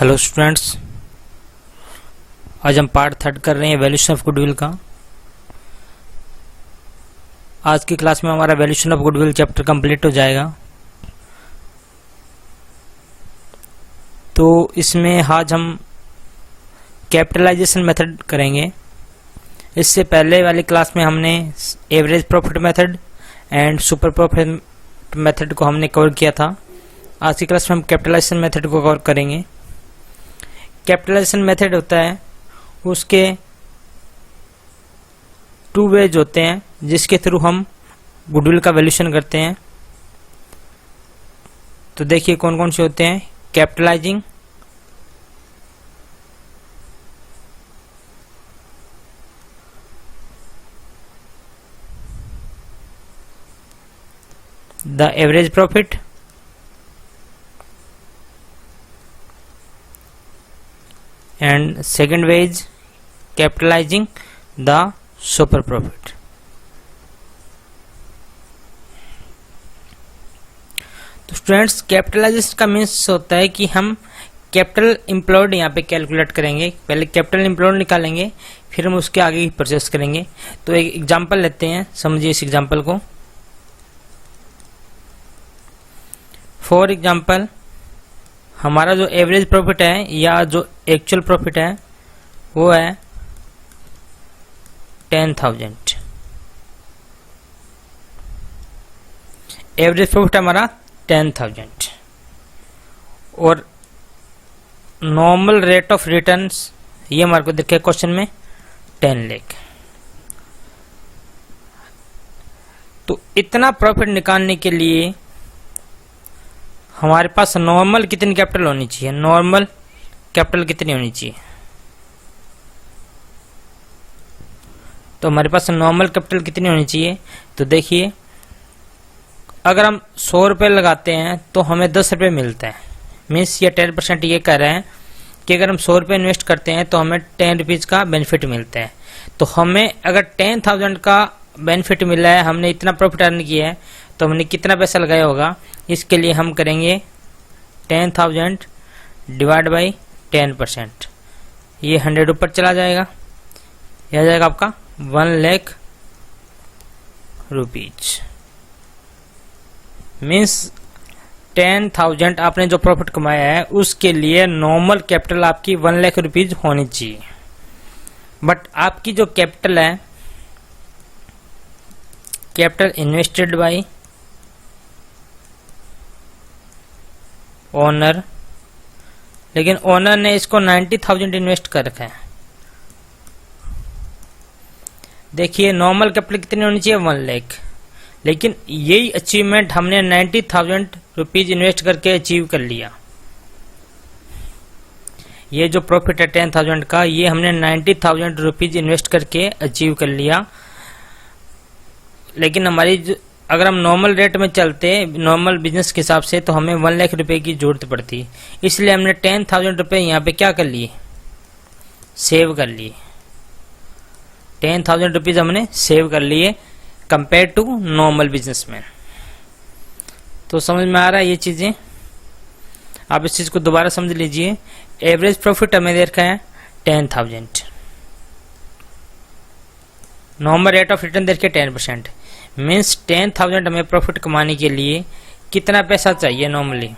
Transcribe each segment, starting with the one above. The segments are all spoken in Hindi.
हेलो स्टूडेंट्स, आज हम पार्ट 3 कर रहे हैं वैल्यूएशन ऑफ गुडविल का। आज की क्लास में हमारा valuation of goodwill chapter complete हो जाएगा। तो इसमें आज हम कैपिटलाइजेशन मेथड करेंगे। इससे पहले वाली क्लास में हमने average profit method and super profit method को हमने कवर किया था। आज की क्लास में हम कैपिटलाइजेशन मेथड को कवर करेंगे। कैपिटलाइजेशन मेथड होता है, उसके 2 वेज होते हैं जिसके थ्रू हम गुडविल का वैल्यूएशन करते हैं। तो देखिए कौन कौन से होते हैं। Capitalising, the average profit, and second way is capitalizing the super profit। तो स्टूडेंट्स, कैपिटलाइजेशन का मीन्स होता है कि हम कैपिटल एम्प्लॉयड यहाँ पे कैलकुलेट करेंगे। पहले कैपिटल एम्प्लॉयड निकालेंगे, फिर हम उसके आगे की प्रोसेस करेंगे। तो एक एग्जांपल लेते हैं, समझिए इस एग्जांपल को। फॉर एग्जांपल, हमारा जो एवरेज प्रॉफिट है या जो एक्चुअल प्रॉफिट है वो है 10,000। एवरेज प्रॉफिट हमारा 10,000 और नॉर्मल रेट ऑफ रिटर्न्स ये हमारे को दिखे क्वेश्चन में 10 लाख। तो इतना प्रॉफिट निकालने के लिए हमारे पास नॉर्मल कितनी कैपिटल होनी चाहिए? नॉर्मल कैपिटल कितनी होनी चाहिए? तो हमारे पास नॉर्मल कैपिटल कितनी होनी चाहिए? तो देखिए, अगर हम 100 रुपये लगाते हैं तो हमें 10 रुपये मिलता है। मीन्स ये 10% ये कह रहे हैं कि अगर हम 100 रुपये इन्वेस्ट करते हैं तो हमें 10 रुपीज़ का बेनिफिट मिलता है। तो हमें अगर 10,000 का बेनिफिट मिला है, हमने इतना प्रॉफिट अर्न किया है, तो हमने कितना पैसा लगाया होगा? इसके लिए हम करेंगे 10,000 डिवाइड बाई 10%। ये 100 ऊपर चला जाएगा, यह आ जाएगा आपका 1 लाख रुपीज। मीन्स 10,000 आपने जो प्रॉफिट कमाया है उसके लिए नॉर्मल कैपिटल आपकी 1 लाख रुपीज होनी चाहिए। बट आपकी जो कैपिटल है, कैपिटल इन्वेस्टेड बाई ओनर, लेकिन ओनर ने इसको 90,000 इन्वेस्ट कर रखा है। देखिए नॉर्मल कैपिटल कितनी होनी चाहिए? 1 लाख, लेकिन यही अचीवमेंट हमने 90,000 रुपीज इन्वेस्ट करके अचीव कर लिया। ये जो प्रॉफिट है 10,000 का, ये हमने 90,000 रुपीज इन्वेस्ट करके अचीव कर लिया। लेकिन हमारी अगर हम नॉर्मल रेट में चलते, नॉर्मल बिजनेस के हिसाब से, तो हमें 1 लाख रुपए की जरूरत पड़ती। इसलिए हमने 10,000 रुपये यहाँ पे क्या कर लिए? सेव कर लिए। 10,000 रुपीज हमने सेव कर लिए कंपेयर टू नॉर्मल बिजनेसमैन। तो समझ में आ रहा है ये चीजें? आप इस चीज को दोबारा समझ लीजिए। एवरेज प्रॉफिट हमें दे रखा है 10,000, नॉर्मल रेट ऑफ रिटर्न दे रखे 10%। मीन्स 10,000 हमें प्रॉफिट कमाने के लिए कितना पैसा चाहिए नॉर्मली?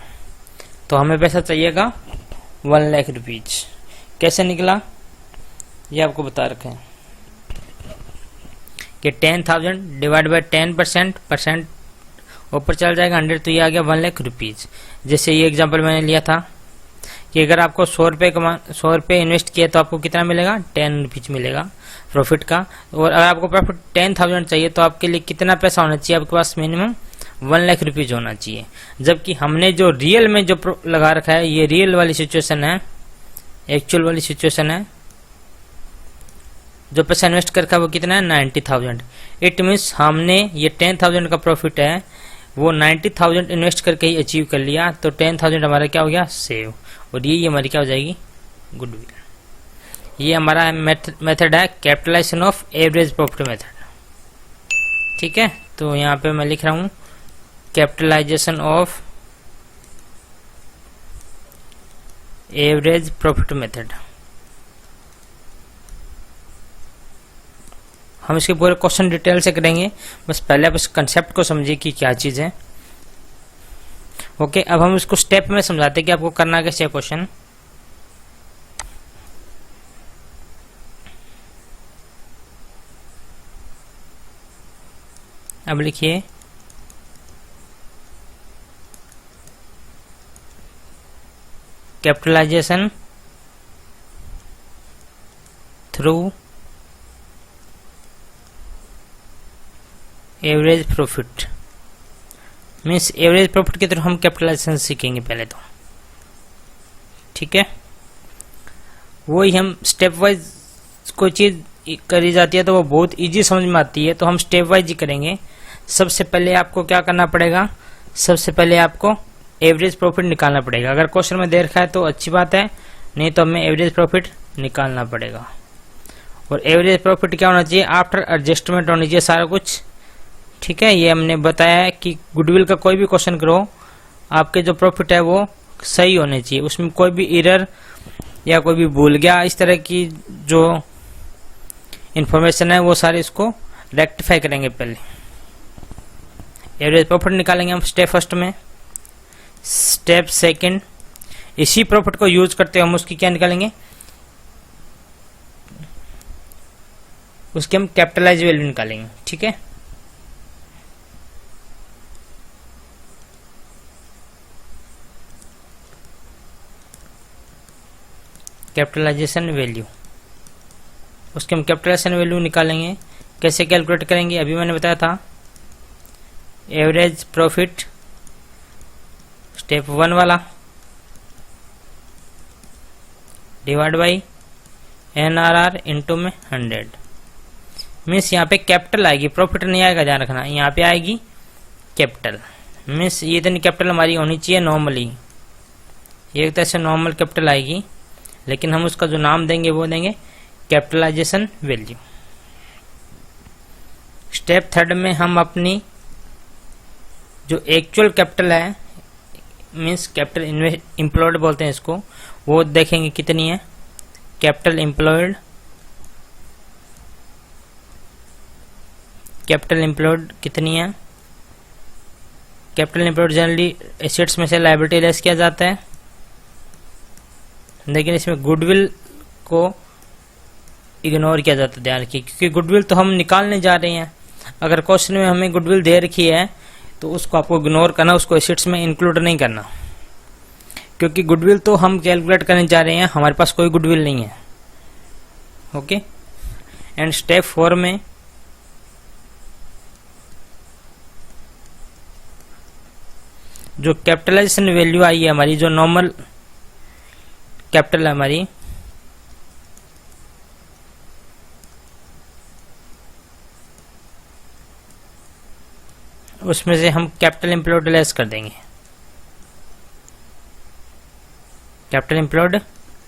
तो हमें पैसा चाहिएगा 1 लाख रुपीज। कैसे निकला ये आपको बता रखे हैं कि 10,000 डिवाइड बाई 10%, परसेंट ऊपर चल जाएगा 100, तो ये आ गया 1 लाख रुपीज। जैसे ये एग्जांपल मैंने लिया था कि अगर आपको 100 रुपये इन्वेस्ट किया तो आपको कितना मिलेगा? 10 रुपीज मिलेगा प्रॉफिट का। और अगर आपको प्रॉफिट 10,000 चाहिए तो आपके लिए कितना पैसा होना चाहिए? आपके पास मिनिमम 1 लाख रुपीज होना चाहिए। जबकि हमने जो रियल में जो लगा रखा है, ये रियल वाली सिचुएशन है, एक्चुअल वाली सिचुएशन है। जो पैसा इन्वेस्ट कर रखा है वो कितना है? 90,000। इट मीन्स हमने ये 10,000 का प्रॉफिट है वो 90,000 इन्वेस्ट करके ही अचीव कर लिया। तो 10,000 हमारा क्या हो गया? सेव। और ये हमारी क्या हो जाएगी? गुडविल। ये हमारा मेथड है capitalization of average profit method. ठीक है, तो यहाँ पे मैं लिख रहा हूँ capitalization of average profit method. हम इसके पूरे क्वेश्चन डिटेल से करेंगे, बस पहले आप इस कंसेप्ट को समझिए कि क्या चीज है। ओके, अब हम इसको स्टेप में समझाते हैं कि आपको करना कैसे है क्वेश्चन। अब लिखिए capitalization through average profit. Means average profit के थ्रू हम कैपिटलाइजेशन सीखेंगे पहले तो, ठीक है। वही हम स्टेप वाइज कोई चीज करी जाती है तो वो बहुत इजी समझ में आती है, तो हम स्टेप वाइज ही करेंगे। सबसे पहले आपको क्या करना पड़ेगा, सबसे पहले आपको एवरेज प्रॉफिट निकालना पड़ेगा। अगर क्वेश्चन में दे रखा है तो अच्छी बात है, नहीं तो हमें एवरेज प्रॉफिट निकालना पड़ेगा। और एवरेज प्रॉफिट क्या होना चाहिए, आफ्टर एडजस्टमेंट होनी चाहिए सारा कुछ, ठीक है। ये हमने बताया है कि गुडविल का कोई भी क्वेश्चन करो, आपके जो प्रॉफिट है वो सही होने चाहिए, उसमें कोई भी एरर या कोई भी भूल गया इस तरह की जो इंफॉर्मेशन है वो सारे इसको रेक्टिफाई करेंगे। पहले एवरेज प्रॉफिट निकालेंगे हम स्टेप फर्स्ट में। स्टेप सेकंड, इसी प्रॉफिट को यूज करते हुए हम उसकी क्या निकालेंगे, उसके हम कैपिटलाइज वैल्यू निकालेंगे, ठीक है। कैपिटलाइजेशन वैल्यू, उसके हम कैपिटलाइजेशन वैल्यू निकालेंगे। कैसे कैलकुलेट करेंगे, अभी मैंने बताया था। एवरेज प्रॉफिट स्टेप 1 वाला डिवाइड बाई NRR इंटू में 100। मीन्स यहाँ पे कैपिटल आएगी, प्रॉफिट नहीं आएगा, ध्यान रखना, यहाँ पे आएगी कैपिटल। मीन्स ये इतनी कैपिटल हमारी होनी चाहिए नॉर्मली, एक तरह से नॉर्मल कैपिटल आएगी, लेकिन हम उसका जो नाम देंगे वो देंगे कैपिटलाइजेशन वैल्यू। स्टेप थर्ड में हम अपनी जो एक्चुअल कैपिटल है, मीन्स कैपिटल एम्प्लॉयड बोलते हैं इसको, वो देखेंगे कितनी है। कैपिटल एम्प्लॉयड, कैपिटल एम्प्लॉयड कितनी है। कैपिटल एम्प्लॉयड जनरली एसेट्स में से लायबिलिटी लेस किया जाता है, लेकिन इसमें गुडविल को इग्नोर किया जाता है, ध्यान रखिए, क्योंकि गुडविल तो हम निकालने जा रहे हैं। अगर क्वेश्चन में हमें गुडविल दे रखी है तो उसको आपको इग्नोर करना, उसको एसेट्स में इंक्लूड नहीं करना, क्योंकि गुडविल तो हम कैलकुलेट करने जा रहे हैं, हमारे पास कोई गुडविल नहीं है। ओके, एंड स्टेप 4 में जो कैपिटलाइजेशन वैल्यू आई है हमारी, जो नॉर्मल कैपिटल है हमारी, उसमें से हम कैपिटल एम्प्लॉयड लेस कर देंगे, कैपिटल एम्प्लॉयड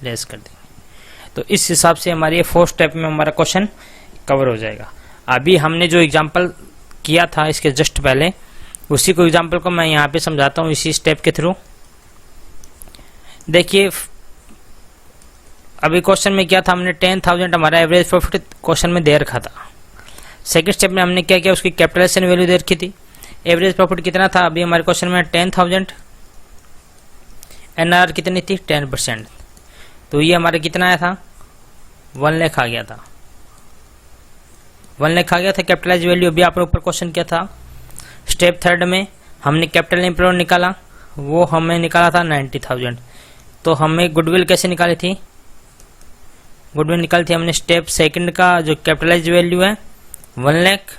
लेस कर देंगे। तो इस हिसाब से हमारे ये 4 स्टेप में हमारा क्वेश्चन कवर हो जाएगा। अभी हमने जो एग्जांपल किया था इसके जस्ट पहले, उसी को एग्जांपल को मैं यहाँ पे समझाता हूँ इसी स्टेप के थ्रू। देखिए अभी क्वेश्चन में क्या था, हमने 10,000 हमारा एवरेज प्रॉफिट क्वेश्चन में दे रखा था। सेकंड स्टेप में हमने क्या किया, उसकी कैपिटलाइजेशन वैल्यू दे रखी थी। एवरेज प्रॉफिट कितना था, अभी हमारे क्वेश्चन में 10,000, NR कितनी थी 10%, तो ये हमारा कितना आया था 1 लाख आ गया था, 1 लाख आ गया था कैपिटलाइज वैल्यू। अभी आपने ऊपर क्वेश्चन किया था स्टेप थर्ड में, हमने कैपिटल एम्प्लॉयड निकाला, वो हमें निकाला था 90,000। तो हमें गुडविल कैसे निकाली थी, गुडविल निकाली थी हमने स्टेप सेकंड का जो कैपिटलाइज वैल्यू है 1 लाख,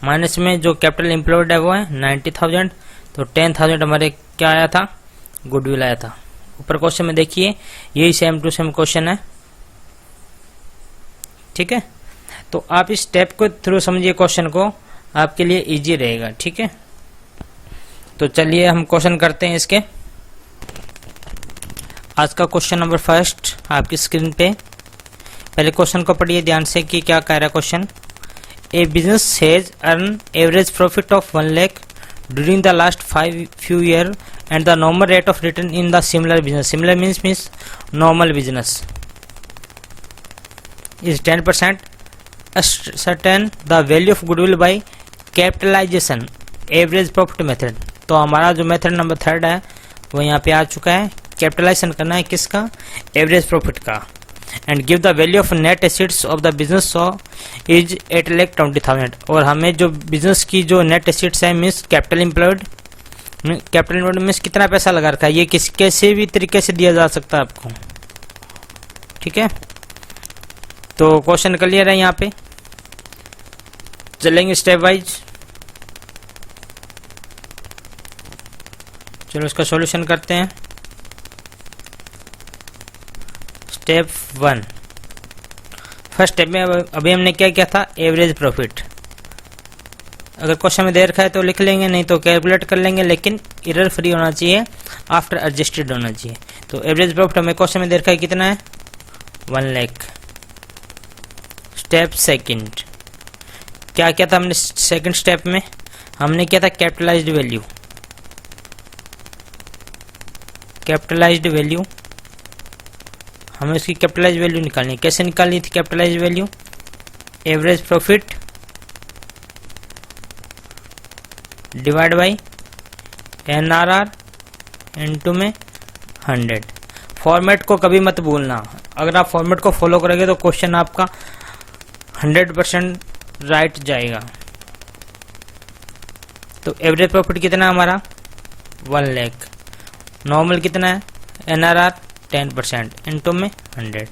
माइनस में जो कैपिटल एम्प्लॉयड है वो है 90,000, तो 10,000 हमारे क्या आया था, गुडविल आया था। ऊपर क्वेश्चन में देखिए यही सेम टू सेम क्वेश्चन है, ठीक है। तो आप इस स्टेप को थ्रू समझिए क्वेश्चन को, आपके लिए इजी रहेगा, ठीक है। तो चलिए हम क्वेश्चन करते हैं इसके। आज का क्वेश्चन नंबर फर्स्ट आपकी स्क्रीन पे, पहले क्वेश्चन को पढ़िए ध्यान से कि क्या कह रहा है question. A business has earn average profit of 1 lakh during the last 5 few year and the normal rate of return in the similar business. Similar means normal business is 10%. Ascertain the value of goodwill by capitalization average profit method. तो हमारा जो मेथड नंबर 3 है वो यहाँ पे आ चुका है। कैपिटलाइजेशन करना है किसका? एवरेज प्रॉफिट का। And give the value of net assets of the business so is 8,20,000। और हमें जो बिजनेस की जो नेट एसेट्स है means capital employed, capital employed means कितना पैसा लगा रखा है, ये कैसे भी तरीके से दिया जा सकता है आपको। ठीक है, तो क्वेश्चन क्लियर है। यहाँ पे चलेंगे स्टेप वाइज। चलो इसका सॉल्यूशन करते हैं। स्टेप 1, फर्स्ट स्टेप में अभी हमने क्या किया था? Average profit. अगर क्वेश्चन में दे रखा है तो लिख लेंगे, नहीं तो कैलकुलेट कर लेंगे, लेकिन एरर फ्री होना चाहिए, आफ्टर एडजस्टेड होना चाहिए। तो एवरेज प्रॉफिट हमें क्वेश्चन में दे रखा है कितना है? 1 लाख। स्टेप सेकंड, क्या किया था हमने? सेकंड स्टेप में हमने किया था कैपिटलाइज्ड वैल्यू। कैपिटलाइज्ड वैल्यू हमें उसकी कैपिटलाइज्ड वैल्यू निकालनी है। कैसे निकालनी थी capitalised value? Average profit divide by NRR into में 100। फॉर्मेट को कभी मत भूलना। अगर आप फॉर्मेट को फॉलो करोगे तो क्वेश्चन आपका 100% राइट जाएगा। तो एवरेज प्रॉफिट कितना हमारा? 1 लाख। नॉर्मल कितना है? NRR 10% इनटू में 100,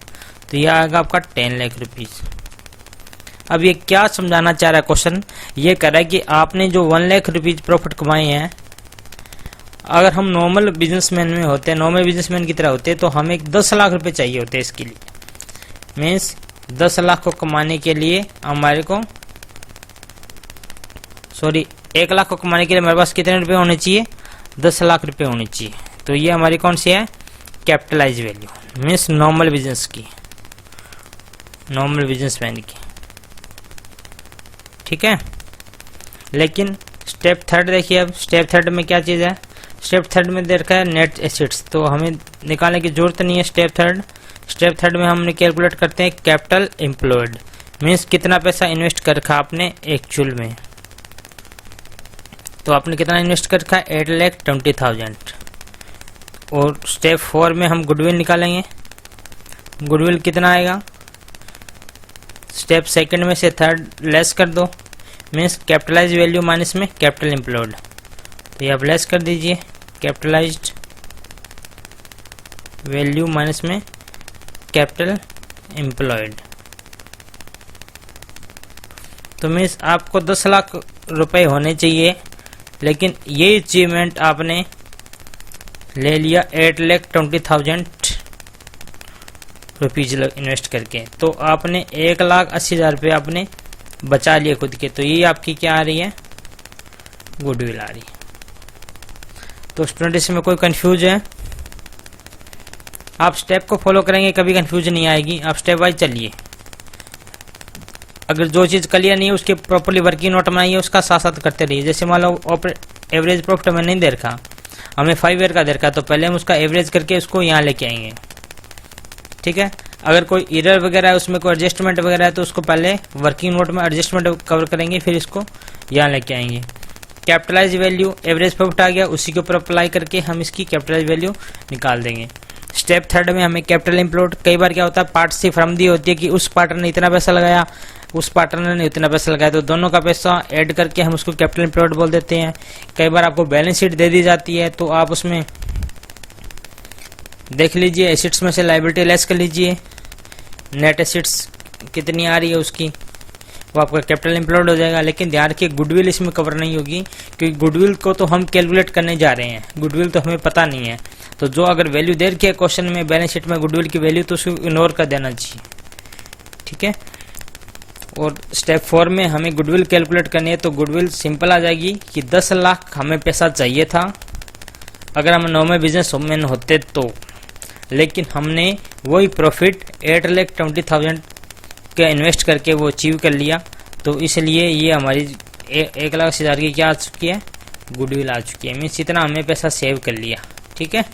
तो यह आएगा आपका 10 लाख रुपीज। अब ये क्या समझाना चाह रहा है क्वेश्चन? ये कह रहा है कि आपने जो 1 लाख रुपीज प्रॉफिट कमाए हैं, अगर हम नॉर्मल बिजनेसमैन में होते, नॉर्मल बिजनेसमैन की तरह होते, तो हमें 10 लाख रुपए चाहिए होते इसके लिए। मीन्स 10 लाख को कमाने के लिए हमारे को 1 लाख को कमाने के लिए हमारे पास कितने रुपए होने चाहिए? 10 लाख रुपए होने चाहिए। तो ये हमारी कौन सी है? Capitalize value, means normal business की, नॉर्मल बिजनेसमैन की। ठीक है, लेकिन स्टेप 3 देखिए। अब स्टेप 3 में क्या चीज़ है? स्टेप 3 में दे रखा है नेट एसेट्स, तो हमें निकालने की जरूरत नहीं है। स्टेप 3 में हम कैलकुलेट करते हैं कैपिटल एम्प्लॉयड, मीन्स कितना पैसा इन्वेस्ट कर रखा आपने एक्चुअल में। तो आपने कितना इन्वेस्ट कर रखा है? 8,20,000। और स्टेप 4 में हम गुडविल निकालेंगे। गुडविल कितना आएगा? स्टेप सेकंड में से 3rd लेस कर दो, मीन्स कैपिटलाइज वैल्यू माइनस में कैपिटल एम्प्लॉयड। तो ये आप लेस कर दीजिए, कैपिटलाइज्ड वैल्यू माइनस में कैपिटल एम्प्लॉयड। तो मीन्स आपको 10 लाख रुपए होने चाहिए, लेकिन ये अचीवमेंट आपने ले लिया 8,20,000 रुपीज इन्वेस्ट करके। तो आपने 1,80,000 रुपये आपने बचा लिए खुद के। तो ये आपकी क्या आ रही है? गुडविल आ रही है। तो स्टूडेंट इसमें कोई कंफ्यूज है? आप स्टेप को फॉलो करेंगे कभी कंफ्यूज नहीं आएगी। आप स्टेप वाइज चलिए। अगर जो चीज़ क्लियर नहीं है उसके प्रॉपर्ली वर्किंग नोट बनाइए, उसका साथ साथ करते रहिए। जैसे मान लो एवरेज प्रॉफिट हमें नहीं दे रखा, हमें 5 ईयर का दे रखा, तो पहले हम उसका एवरेज करके उसको यहाँ लेके आएंगे। ठीक है, अगर कोई एरर वगैरह है, उसमें कोई एडजस्टमेंट वगैरह है, तो उसको पहले वर्किंग नोट में एडजस्टमेंट कवर करेंगे, फिर इसको यहाँ लेके आएंगे। कैपिटलाइज वैल्यू एवरेज प्रॉफिट आ गया, उसी के ऊपर अप्लाई करके हम इसकी कैपिटलाइज वैल्यू निकाल देंगे। स्टेप 3 में हमें कैपिटल एम्प्लॉयड, कई बार क्या होता है पार्ट सी फर्म दी होती है कि उस पार्टनर ने इतना पैसा लगाया, उस पार्टनर ने इतना पैसा लगाया, तो दोनों का पैसा ऐड करके हम उसको कैपिटल एम्प्लॉयड बोल देते हैं। कई बार आपको बैलेंस शीट दे दी जाती है, तो आप उसमें देख लीजिए, एसेट्स में से लायबिलिटी लेस कर लीजिए, नेट एसेट्स कितनी आ रही है उसकी, वो आपका कैपिटल एम्प्लॉयड हो जाएगा। लेकिन ध्यान रखिए गुडविल इसमें कवर नहीं होगी, क्योंकि गुडविल को तो हम कैलकुलेट करने जा रहे हैं, गुडविल तो हमें पता नहीं है। तो जो अगर वैल्यू दे रखी है क्वेश्चन में बैलेंस शीट में गुडविल की वैल्यू, तो उसको इग्नोर कर देना चाहिए। ठीक है, और स्टेप 4 में हमें गुडविल कैलकुलेट करनी है, तो गुडविल सिंपल आ जाएगी कि 10 लाख हमें पैसा चाहिए था अगर हम नॉर्मल बिजनेस मैन होते तो, लेकिन हमने वही प्रॉफिट 8,20,000 का इन्वेस्ट करके वो अचीव कर लिया। तो इसलिए ये हमारी 1,80,000 की क्या आ चुकी है? गुडविल आ चुकी है, मीन्स इतना हमें पैसा सेव कर लिया। ठीक है,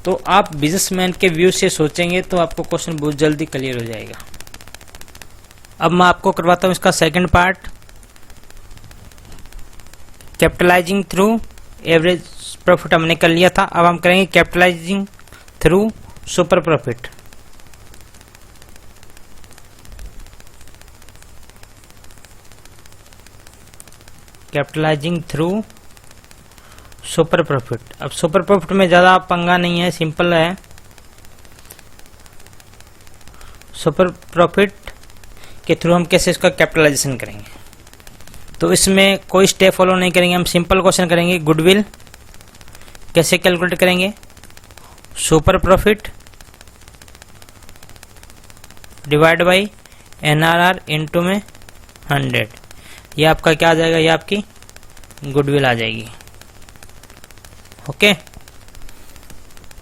तो आप बिजनेसमैन के व्यू से सोचेंगे तो आपको क्वेश्चन बहुत जल्दी क्लियर हो जाएगा। अब मैं आपको करवाता हूं इसका second part, capitalising through average profit हमने कर लिया था, अब हम करेंगे capitalising through super profit. Capitalising through super profit. अब सुपर प्रॉफिट में ज्यादा पंगा नहीं है, सिंपल है। सुपर प्रॉफिट के थ्रू हम कैसे इसका कैपिटलाइजेशन करेंगे, तो इसमें कोई स्टेप फॉलो नहीं करेंगे, हम सिंपल क्वेश्चन करेंगे। गुडविल कैसे कैलकुलेट करेंगे, super profit divide by NRR into में 100, ये आपका क्या आ जाएगा, ये आपकी गुडविल आ जाएगी। ओके,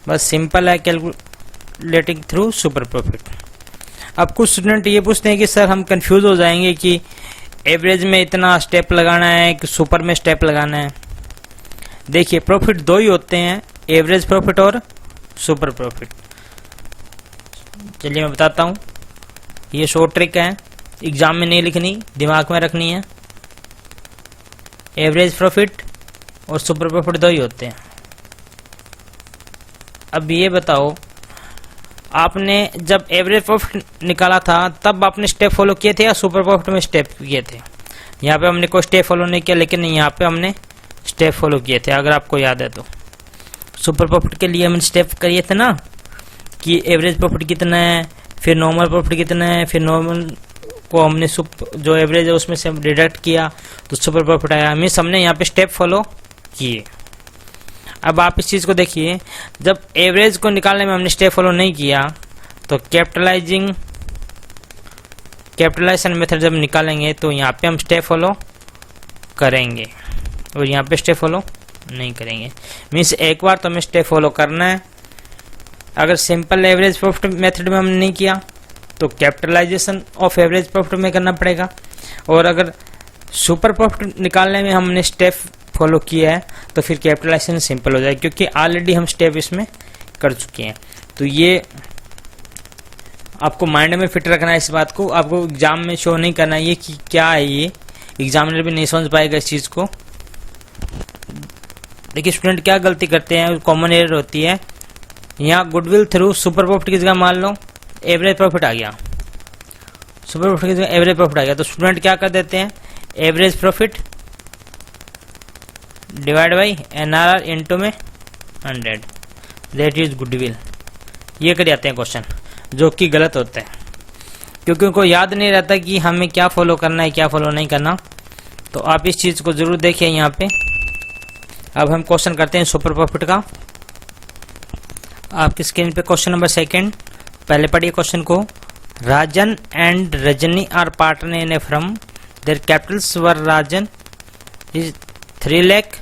बस सिंपल है कैलकुलेटिंग थ्रू सुपर प्रॉफिट। अब कुछ स्टूडेंट ये पूछते हैं कि सर हम कंफ्यूज हो जाएंगे कि एवरेज में इतना स्टेप लगाना है कि सुपर में स्टेप लगाना है। देखिए, प्रॉफिट दो ही होते हैं, एवरेज प्रॉफिट और सुपर प्रॉफिट। चलिए मैं बताता हूँ, ये शॉर्ट ट्रिक है, एग्जाम में नहीं लिखनी, दिमाग में रखनी है। एवरेज प्रॉफिट और सुपर प्रॉफिट दो ही होते हैं। अब ये बताओ, आपने जब एवरेज प्रॉफिट निकाला था तब आपने स्टेप फॉलो किए थे या सुपर प्रॉफिट में स्टेप किए थे? यहाँ पे हमने कोई स्टेप फॉलो नहीं किया, लेकिन यहाँ पे हमने स्टेप फॉलो किए थे, अगर आपको याद है तो। सुपर प्रॉफिट के लिए हमने स्टेप करिए थे ना कि एवरेज प्रॉफिट कितना है, फिर नॉर्मल प्रॉफिट कितना है, फिर नॉर्मल को हमने जो एवरेज है उसमें से डिडक्ट किया तो सुपर प्रॉफिट आया। मीन्स हमने यहाँ पे स्टेप फॉलो किए। अब आप इस चीज को देखिए, जब एवरेज को निकालने में हमने स्टेप फॉलो नहीं किया तो कैपिटलाइजेशन मेथड जब निकालेंगे तो यहाँ पे हम स्टेप फॉलो करेंगे और यहाँ पे स्टेप फॉलो नहीं करेंगे। मीन्स एक बार तो हमें स्टेप फॉलो करना है। अगर सिंपल एवरेज प्रॉफिट मेथड में हमने नहीं किया तो कैपिटलाइजेशन ऑफ एवरेज प्रॉफिट में करना पड़ेगा, और अगर सुपर प्रॉफिट निकालने में हमने स्टेप फॉलो किया है तो फिर कैपिटलाइजेशन सिंपल हो जाएगा, क्योंकि ऑलरेडी हम स्टेप इसमें कर चुके हैं। तो ये आपको माइंड में फिट रखना है, इस बात को आपको एग्जाम में शो नहीं करना है ये कि क्या है, ये एग्जामिनर भी नहीं समझ पाएगा इस चीज को। देखिए स्टूडेंट क्या गलती करते हैं, कॉमन एरर होती है। यहाँ गुडविल थ्रू सुपर प्रॉफिट की जगह मान लो एवरेज प्रॉफिट आ गया, सुपर प्रॉफिट की जगह एवरेज प्रॉफिट आ गया, तो स्टूडेंट क्या कर देते हैं, average profit divide by NRR into में 100, दैट इज गुडविल। ये कर जाते हैं क्वेश्चन, जो कि गलत होता है, क्योंकि उनको याद नहीं रहता कि हमें क्या फॉलो करना है क्या फॉलो नहीं करना। तो आप इस चीज को जरूर देखिए यहाँ पे। अब हम क्वेश्चन करते हैं सुपर प्रॉफिट का। आपकी स्क्रीन पे क्वेश्चन नंबर 2, पहले पढ़िए क्वेश्चन को। Rajan and Rajni are partner in a firm, their capitals were Rajan is 3 lakh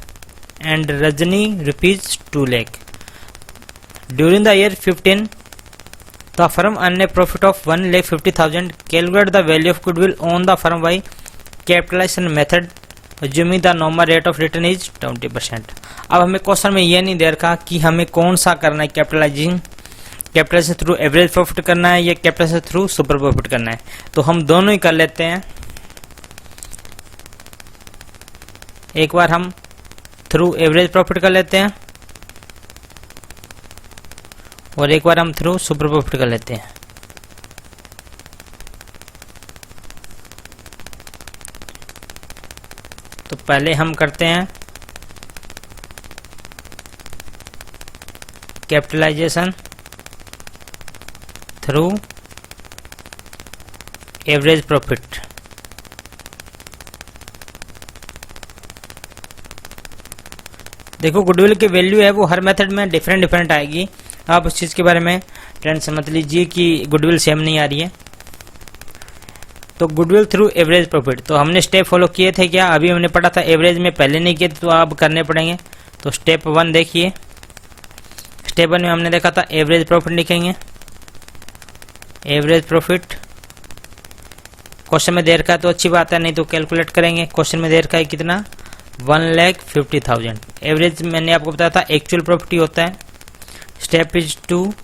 and Rajani rupees 2 lakh. During the year 15, the firm earned a profit of 1,50,000. Calculate the value of goodwill on the firm by capitalization method, assuming the normal rate of return is 20%. अब हमें क्वेश्चन में ये नहीं दे रखा कि हमें कौन सा करना है, कैपिटलाइजेशन थ्रू एवरेज प्रॉफिट करना है या कैपिटलाइजेशन थ्रू सुपर प्रॉफिट करना है। तो हम दोनों ही कर लेते हैं। एक बार हम थ्रू एवरेज प्रॉफिट कर लेते हैं और एक बार हम थ्रू सुपर प्रॉफिट कर लेते हैं। तो पहले हम करते हैं कैपिटलाइजेशन थ्रू एवरेज प्रॉफिट। देखो गुडविल की वैल्यू है वो हर मेथड में डिफरेंट आएगी, आप उस चीज के बारे में टेंशन मत लीजिए कि गुडविल सेम नहीं आ रही है। तो गुडविल थ्रू एवरेज प्रॉफिट, तो हमने स्टेप फॉलो किए थे क्या, अभी हमने पढ़ा था एवरेज में पहले नहीं किए थे तो आप करने पड़ेंगे। तो स्टेप 1 देखिए, स्टेप 1 में हमने देखा था एवरेज प्रॉफिट लिखेंगे, एवरेज प्रॉफिट क्वेश्चन में दे रखा है तो अच्छी बात है, नहीं तो कैलकुलेट करेंगे। क्वेश्चन में दे रखा है कितना, 1,50,000। एवरेज मैंने आपको बताया था एक्चुअल प्रॉफिट होता है। Step is two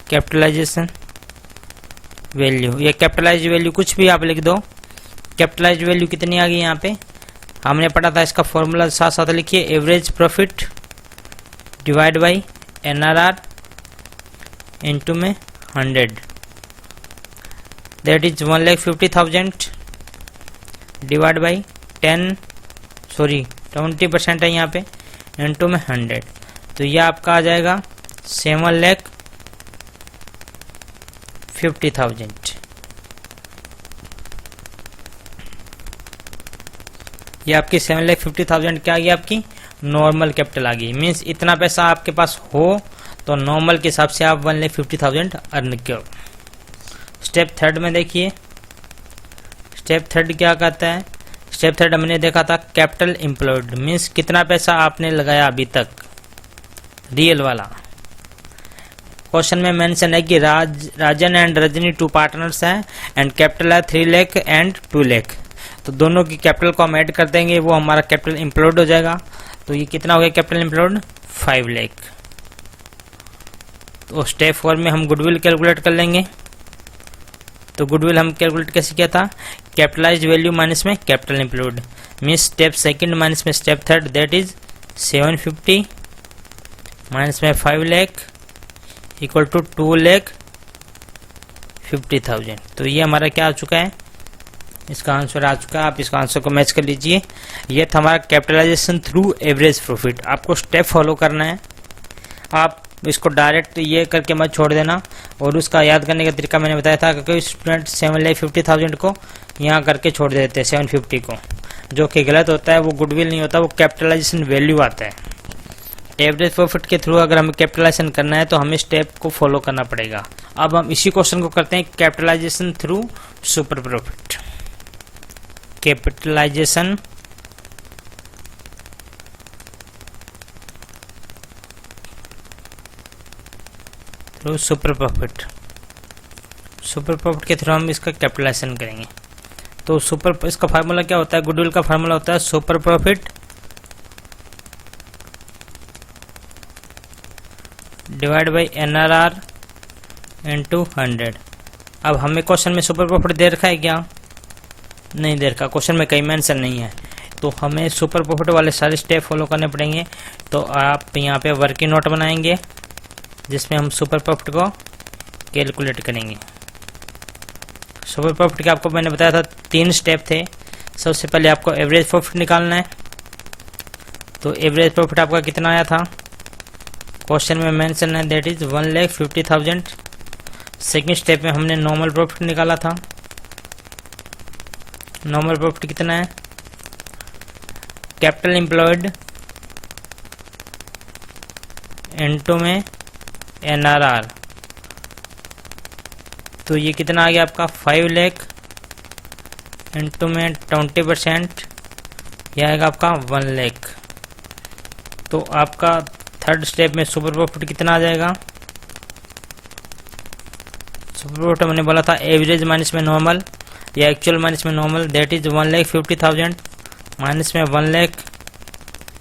capitalization value, या कैपिटलाइज वैल्यू कुछ भी आप लिख दो। कैपिटलाइज वैल्यू कितनी आ गई यहाँ पे, हमने पढ़ा था इसका फॉर्मूला साथ साथ लिखिए। Average profit divide by NRR into में 100, दैट इज 1,50,000 डिवाइड बाई 20% है यहाँ पे, इंटू में 100, तो ये आपका आ जाएगा 7,50,000। ये आपकी 7,50,000 क्या आ गई, आपकी नॉर्मल कैपिटल आ गई। मीन्स इतना पैसा आपके पास हो तो नॉर्मल के हिसाब से आप 1,50,000 अर्न करो। स्टेप थर्ड में देखिए, स्टेप थर्ड क्या कहता है। स्टेप थर्ड हमने देखा था कैपिटल एम्प्लॉयड, मीन्स कितना पैसा आपने लगाया अभी तक, रियल वाला। क्वेश्चन में मेंशन है कि राजन एंड रजनी 2 पार्टनर्स हैं एंड कैपिटल है 3 लाख एंड 2 लाख, तो दोनों की कैपिटल को हम ऐड कर देंगे, वो हमारा कैपिटल एम्प्लॉयड हो जाएगा। तो ये कितना हो गया कैपिटल एम्प्लॉयड, 5 लाख। तो स्टेप 4 में हम गुडविल कैलकुलेट कर लेंगे। तो गुडविल हम कैलकुलेट कैसे किया था, कैपिटलाइज्ड वैल्यू माइनस में capital employed, means step second minus में step third, that is 750 minus में 5 लाख इक्वल टू 2,50,000। तो ये हमारा क्या आ चुका है, इसका आंसर आ चुका है। आप इसका आंसर को मैच कर लीजिए। ये था हमारा कैपिटलाइजेशन थ्रू एवरेज प्रॉफिट। आपको स्टेप फॉलो करना है, आप इसको डायरेक्ट ये करके मत छोड़ देना। और उसका याद करने का तरीका मैंने बताया था, क्योंकि स्टूडेंट 7,50,000 को यहाँ करके छोड़ देते हैं 750 को, जो कि गलत होता है। वो गुडविल नहीं होता, वो कैपिटलाइजेशन वैल्यू आता है। एवरेज प्रॉफिट के थ्रू अगर हमें कैपिटलाइजेशन करना है तो हमें स्टेप को फॉलो करना पड़ेगा। अब हम इसी क्वेश्चन को करते हैं capitalization through super profit. Capitalization through super profit. Super profit के थ्रू हम इसका कैपिटलाइजेशन करेंगे। तो इसका फार्मूला क्या होता है, गुडविल का फार्मूला होता है super profit divide by NRR into 100। अब हमें क्वेश्चन में सुपर प्रॉफिट दे रखा है क्या, नहीं दे रखा, क्वेश्चन में कहीं मेंशन नहीं है। तो हमें सुपर प्रॉफिट वाले सारे स्टेप फॉलो करने पड़ेंगे। तो आप यहाँ पे वर्किंग नोट बनाएंगे जिसमें हम सुपर प्रॉफिट को कैलकुलेट करेंगे। सुपर प्रॉफिट के आपको मैंने बताया था 3 स्टेप थे। सबसे पहले आपको एवरेज प्रॉफिट निकालना है। तो एवरेज प्रॉफिट आपका कितना आया था, क्वेश्चन में मेंशन है, दैट इज 1,50,000। सेकेंड स्टेप में हमने नॉर्मल प्रॉफिट निकाला था। नॉर्मल प्रॉफिट कितना है, कैपिटल एम्प्लॉयड इनटू में NRR, तो ये कितना आ गया आपका 5 लाख इनटू में 20%, यह आएगा आपका 1 लाख। तो आपका थर्ड स्टेप में सुपर प्रॉफिट कितना आ जाएगा, सुपर प्रॉफिट मैंने बोला था एवरेज माइनस में नॉर्मल या एक्चुअल माइनस में नॉर्मल, दैट इज 1,50,000 माइनस में 1 लाख,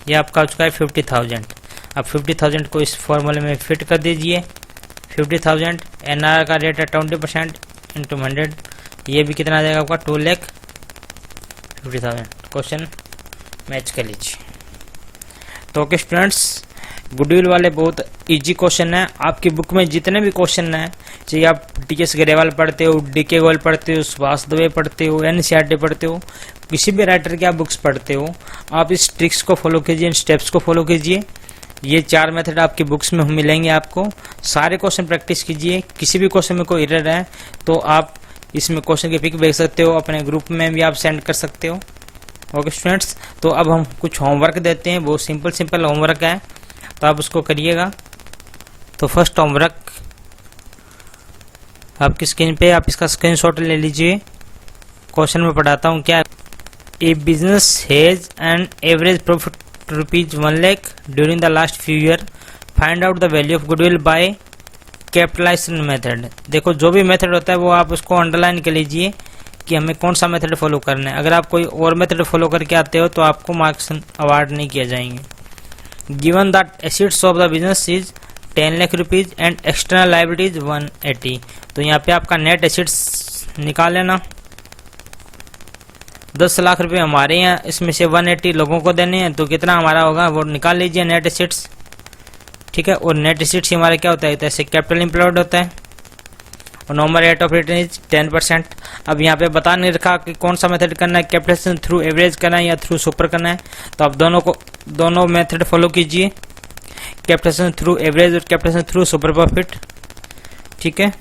ये आपका आ चुका है 50,000। अब 50,000 को इस फॉर्मूले में फिट कर दीजिए। 50,000 NRR का रेट है 20% इंटू 100, ये भी कितना आ जाएगा आपका 2,50,000। क्वेश्चन मैच कर लीजिए। तो ओके स्टूडेंट्स, गुडविल वाले बहुत इजी क्वेश्चन है। आपकी बुक में जितने भी क्वेश्चन हैं, चाहे आप TS ग्रेवाल पढ़ते हो, DK गोयल पढ़ते हो, सुभाष दवे पढ़ते हो, NCERT पढ़ते हो, किसी भी राइटर की आप बुक्स पढ़ते हो, आप इस ट्रिक्स को फॉलो कीजिए, इन स्टेप्स को फॉलो कीजिए। ये 4 मेथड आपकी बुक्स में मिलेंगे आपको। सारे क्वेश्चन प्रैक्टिस कीजिए। किसी भी क्वेश्चन में कोई एरर है तो आप इसमें क्वेश्चन की पिक भेज सकते हो, अपने ग्रुप में भी आप सेंड कर सकते हो। ओके स्टूडेंट्स, तो अब हम कुछ होमवर्क देते हैं। बहुत सिंपल होमवर्क है, तो आप उसको करिएगा। तो फर्स्ट होमवर्क आपकी स्क्रीन पे, आप इसका स्क्रीनशॉट ले लीजिए। क्वेश्चन में पढ़ाता हूँ क्या। A business has an average profit ₹1 lakh during the last few year, find out the value of goodwill by capitalisation method. देखो जो भी मेथड होता है वो आप उसको अंडरलाइन कर लीजिए कि हमें कौन सा मेथड फॉलो करना है। अगर आप कोई और मेथड फॉलो करके आते हो तो आपको मार्क्स अवार्ड नहीं किए जाएंगे। Given that assets of the business is 10 lakh rupees and external liabilities 180, तो यहाँ पे आपका नेट एसेट्स निकाल लेना। 10 लाख रुपए हमारे हैं, इसमें से 180 लोगों को देने हैं, तो कितना हमारा होगा वो निकाल लीजिए नेट एसेट्स। ठीक है, और नेट एसेट्स हमारा क्या होता है, जैसे कैपिटल एम्प्लॉयड होता है, और normal rate of return is 10%। अब यहाँ पे बता नहीं रखा कि कौन सा मेथड करना है, कैपिटलाइजेशन थ्रू एवरेज करना है या थ्रू सुपर करना है, तो आप दोनों मेथड फॉलो कीजिए, कैपिटलाइजेशन थ्रू एवरेज और कैपिटलाइजेशन थ्रू सुपर प्रॉफिट। ठीक है,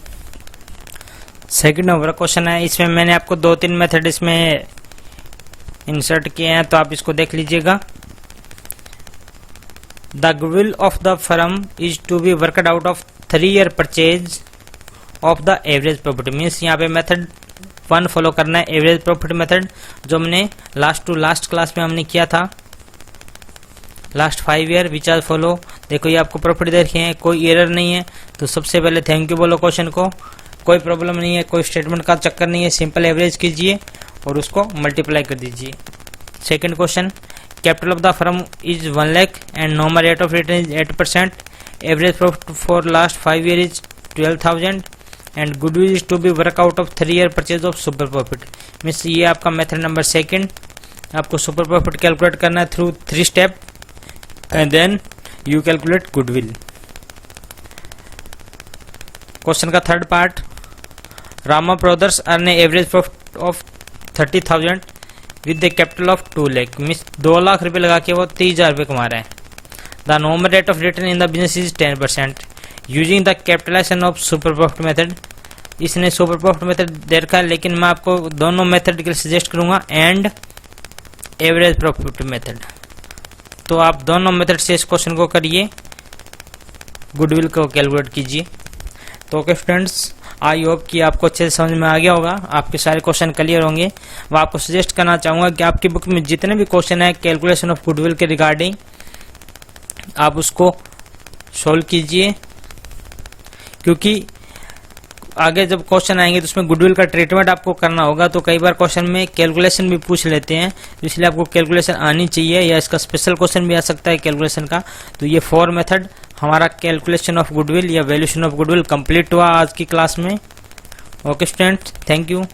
सेकंड नंबर क्वेश्चन है, इसमें मैंने आपको 2-3 मेथड इसमें इंसर्ट किए हैं, तो आप इसको देख लीजिएगा। The goodwill of the firm is to be worked out of 3 year purchase of the average profit. Means यहाँ पे मेथड 1 फॉलो करना है, एवरेज प्रॉफिट मेथड, जो हमने लास्ट क्लास में हमने किया था, last 5 year which are follow. देखो ये आपको प्रॉफिट दे रखे हैं, कोई एरर नहीं है, तो सबसे पहले थैंक यू बोलो क्वेश्चन को, कोई प्रॉब्लम नहीं है, कोई स्टेटमेंट का चक्कर नहीं है, सिंपल एवरेज कीजिए और उसको मल्टीप्लाई कर दीजिए। Second question, capital of the firm is 1 lakh and normal rate of return is 8%, average profit for last 5 year is 12,000 and goodwill is to be work out of 3 year purchase of super profit. Means ये आपका मेथड नंबर सेकंड, आपको सुपर प्रॉफिट कैलकुलेट करना है through 3 step and then you calculate goodwill. Question का third part, Rama brothers earn average profit of 30,000 with the capital of 2 lakh. Means 2 lakh रुपए लगा के वो 30,000 रुपये कमा रहे हैं। The normal rate of return in the business is 10% using the capitalization of super profit method. इसने सुपर प्रॉफिट मेथड दे रखा है, लेकिन मैं आपको दोनों मेथड के लिए सजेस्ट करूंगा एंड एवरेज प्रॉफिट मेथड। तो आप दोनों मेथड से इस क्वेश्चन को करिए, गुडविल को कैलकुलेट कीजिए। तो ओके फ्रेंड्स, आई होप कि आपको अच्छे से समझ में आ गया होगा, आपके सारे क्वेश्चन क्लियर होंगे। मैं आपको सजेस्ट करना चाहूँगा कि आपकी बुक में जितने भी क्वेश्चन है कैलकुलेशन ऑफ गुडविल के रिगार्डिंग, आप उसको सोल्व कीजिए, क्योंकि आगे जब क्वेश्चन आएंगे तो उसमें गुडविल का ट्रीटमेंट आपको करना होगा। तो कई बार क्वेश्चन में कैलकुलेशन भी पूछ लेते हैं, इसलिए आपको कैलकुलेशन आनी चाहिए, या इसका स्पेशल क्वेश्चन भी आ सकता है कैलकुलेशन का। तो ये 4 मेथड हमारा कैलकुलेशन ऑफ गुडविल या वैल्यूएशन ऑफ गुडविल कंप्लीट हुआ आज की क्लास में। Okay students, thank you.